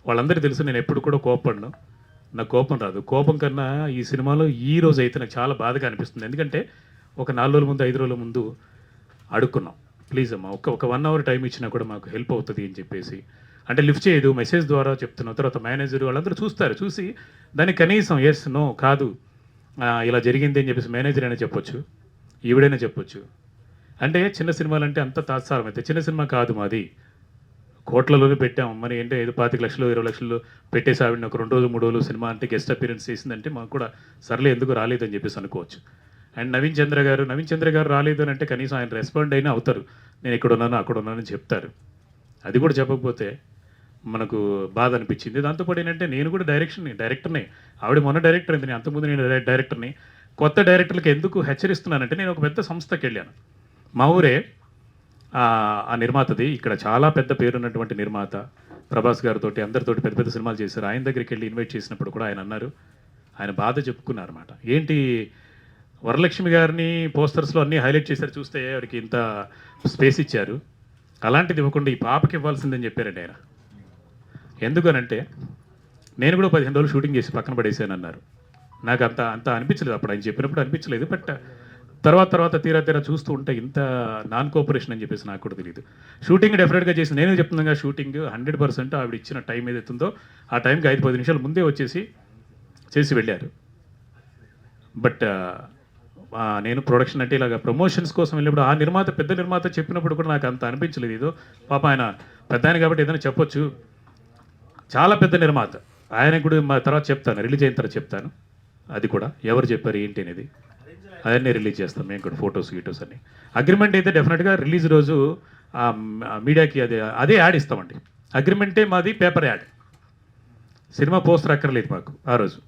వాళ్ళందరికీ తెలుసు నేను ఎప్పుడు కూడా కోపపడను. నాకు కోపం రాదు. కోపం కన్నా ఈ సినిమాలో ఈ రోజు అయితే నాకు చాలా బాధగా అనిపిస్తుంది. ఎందుకంటే ఒక 4 రోజుల ముందు, 5 రోజుల ముందు అడుక్కున్నాం. ప్లీజ్ అమ్మా ఒక 1 అవర్ టైం ఇచ్చినా కూడా మాకు హెల్ప్ అవుతది అని చెప్పేసి. అంటే లిఫ్ట్ చేయదు. మెసేజ్ ద్వారా చెప్తున్నాం. తర్వాత మేనేజర్ వాళ్ళందరూ చూస్తారు. చూసి దానికి కనీసం యెస్, నో, కాదు, ఇలా జరిగింది అని చెప్పేసి మేనేజర్ అయినా చెప్పొచ్చు. ఈవిడైనా చెప్పొచ్చు. అంటే చిన్న సినిమాలంటే అంత తాత్సారం అయితే చిన్న సినిమా కాదు మాది. కోట్లలోనే పెట్టాం. మరి ఏంటి ఏదో 25,00,000, 20,00,000 పెట్టేసి ఆవిడని ఒక 2 రోజులు, 3 రోజులు సినిమా అంటే గెస్ట్ అపియరెన్స్ చేసిందంటే మాకు కూడా సర్లే ఎందుకు రాలేదని చెప్పేసి అనుకోవచ్చు. అండ్ నవీన్ చంద్ర గారు రాలేదు అని అంటే కనీసం ఆయన రెస్పాండ్ అయినా అవుతారు. నేను ఇక్కడున్నాను, అక్కడున్నానని చెప్తారు. అది కూడా చెప్పకపోతే మనకు బాధ అనిపించింది. దాంతో పాటు ఏంటంటే నేను కూడా డైరెక్టర్‌ని. ఆవిడ మొన్న డైరెక్టర్ అయింది. అంతకుముందు నేను డైరెక్టర్‌ని. కొత్త డైరెక్టర్‌లకి ఎందుకు హెచ్చరిస్తున్నానంటే నేను ఒక పెద్ద సంస్థకెళ్ళాను. మా ఊరే ఆ నిర్మాతది. ఇక్కడ చాలా పెద్ద పేరున్నటువంటి నిర్మాత. ప్రభాస్ గారితోటి అందరితోటి పెద్ద పెద్ద సినిమాలు చేశారు. ఆయన దగ్గరికెళ్ళి ఇన్వైట్ చేసినప్పుడు కూడా ఆయన అన్నారు. ఆయన బాధ చెప్పుకున్నారన్నమాట. ఏంటి వరలక్ష్మి గారిని పోస్టర్స్‌లో అన్నీ హైలైట్ చేశారు. చూస్తే ఆవిడకి ఇంత స్పేస్ ఇచ్చారు. అలాంటిది ఇవ్వకుండా ఈ పాపకి ఇవ్వాల్సిందని చెప్పారండి ఆయన. ఎందుకనంటే నేను కూడా 15 రోజులు షూటింగ్ చేసి పక్కన పడేసానన్నారు. నాకు అంత అంత అనిపించలేదు. అప్పుడు ఆయన చెప్పినప్పుడు అనిపించలేదు. బట్ తర్వాత తీరా చూస్తూ ఉంటే ఇంత నాన్ కోఆపరేషన్ అని చెప్పేసి నాకు కూడా తెలీదు. షూటింగ్ డెఫినెట్‌గా చేసి నేనే చెప్తున్నాగా షూటింగ్ 100% ఆవిడ ఇచ్చిన టైం ఏదైతే ఉందో ఆ టైంకి 5, 10 నిమిషాలు ముందే వచ్చేసి చేసి వెళ్ళారు. బట్ నేను ప్రొడక్షన్ అంటే ఇలాగ ప్రమోషన్స్ కోసం వెళ్ళినప్పుడు ఆ నిర్మాత పెద్ద నిర్మాత చెప్పినప్పుడు కూడా నాకు అంత అనిపించలేదు. ఏదో పాపం ఆయన పెద్దాయన కాబట్టి ఏదైనా చెప్పొచ్చు. చాలా పెద్ద నిర్మాత. ఆయనకి కూడా మా తర్వాత చెప్తాను. రిలీజ్ అయిన తర్వాత చెప్తాను. అది కూడా ఎవరు చెప్పారు ఏంటి అనేది. అవన్నీ రిలీజ్ చేస్తాం మేము కూడా ఫోటోస్ అన్నీ. అగ్రిమెంట్ అయితే డెఫినెట్‌గా రిలీజ్ రోజు మీడియాకి అదే యాడ్ ఇస్తామండి. అగ్రిమెంటే మాది పేపర్ యాడ్. సినిమా పోస్టర్ అక్కర్లేదు మాకు ఆ రోజు.